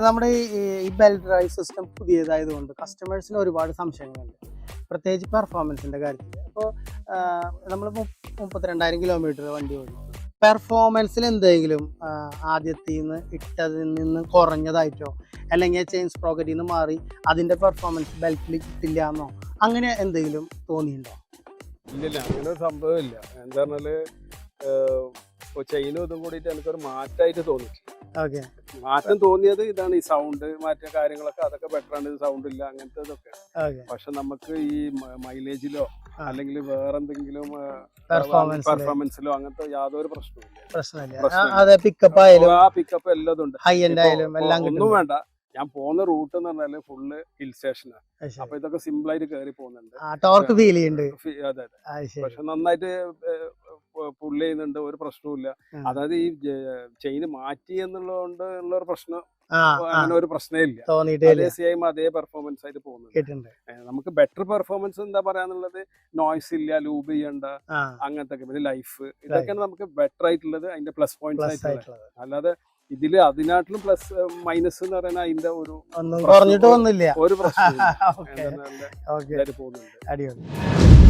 നമ്മുടെ ഈ belt drive system പുതിയതായതുകൊണ്ട് കസ്റ്റമേഴ്സിന് ഒരുപാട് സംശയങ്ങളുണ്ട്, പ്രത്യേകിച്ച് പെർഫോമൻസിൻ്റെ കാര്യത്തിൽ. അപ്പോൾ നമ്മൾ 32,000 കിലോമീറ്റർ വണ്ടി ഓടിക്കും. പെർഫോമൻസിൽ എന്തെങ്കിലും ആദ്യത്തിൽ നിന്ന് ഇട്ടതിൽ നിന്ന് കുറഞ്ഞതായിട്ടോ അല്ലെങ്കിൽ ചെയിൻ സ്പ്രോക്കറ്റിൽ നിന്ന് മാറി അതിൻ്റെ പെർഫോമൻസ് ബെൽറ്റിൽ കിട്ടില്ല എന്നോ അങ്ങനെ എന്തെങ്കിലും തോന്നിയിട്ടുണ്ടോ? ഇല്ലില്ല, അങ്ങനെ ഒരു സംഭവമില്ല. എന്താ പറഞ്ഞാല് ഇപ്പോൾ ചെയിനും ഇതും കൂടിയിട്ട് എനിക്കൊരു മാറ്റമായിട്ട് തോന്നി. ഓക്കെ, മാറ്റം തോന്നിയത് ഇതാണ്, ഈ സൗണ്ട് മാറ്റ കാര്യങ്ങളൊക്കെ അതൊക്കെ ബെറ്റർ ആണ്. സൗണ്ട് ഇല്ല അങ്ങനത്തെ ഇതൊക്കെ. പക്ഷെ നമുക്ക് ഈ മൈലേജിലോ അല്ലെങ്കിൽ വേറെന്തെങ്കിലും പെർഫോമൻസിലോ അങ്ങനത്തെ യാതൊരു പ്രശ്നമില്ല. പിക്കപ്പ് ആയാലും ആ പിക്കപ്പ് എല്ലാം ഉണ്ട്, ഹൈ എൻഡ് ആയാലും എല്ലാം ഒന്നും വേണ്ട. ഞാൻ പോകുന്ന റൂട്ട് എന്ന് പറഞ്ഞാല് ഫുള്ള് ഹിൽ സ്റ്റേഷനാണ്. അപ്പൊ ഇതൊക്കെ സിമ്പിൾ ആയിട്ട് കയറി പോകുന്നുണ്ട്, ടോർക്ക് ഫീൽ ചെയ്യുന്നുണ്ട്. അതെ അതെ, പക്ഷെ നന്നായിട്ട് പുള്ളി ചെയ്യുന്നുണ്ട്, ഒരു പ്രശ്നവുമില്ല. അതായത് ഈ ചെയിൻ മാറ്റി എന്നുള്ളതുകൊണ്ട് ഉള്ള ഒരു പ്രശ്നം അങ്ങനെ ഒരു പ്രശ്നമേ ഇല്ല. അതേ സെയിം അതേ പെർഫോമൻസ് ആയിട്ട് പോകുന്നുണ്ട്. നമുക്ക് ബെറ്റർ പെർഫോമൻസ് എന്താ പറയാന്നുള്ളത്, നോയ്സ് ഇല്ല, ലൂബ് ചെയ്യണ്ട, അങ്ങനത്തെ പിന്നെ ലൈഫ്, ഇതൊക്കെയാണ് നമുക്ക് ബെറ്റർ ആയിട്ടുള്ളത്, അതിന്റെ പ്ലസ് പോയിന്റ്സ് ആയിട്ടുള്ളത്. അല്ലാതെ ഇതില് അതിനാട്ടിലും പ്ലസ് മൈനസ് എന്ന് പറയുന്നത് അതിന്റെ ഒരു പറഞ്ഞിട്ട് ഒന്നുമില്ല, ഒരു പ്രശ്നം പോകുന്നുണ്ട്.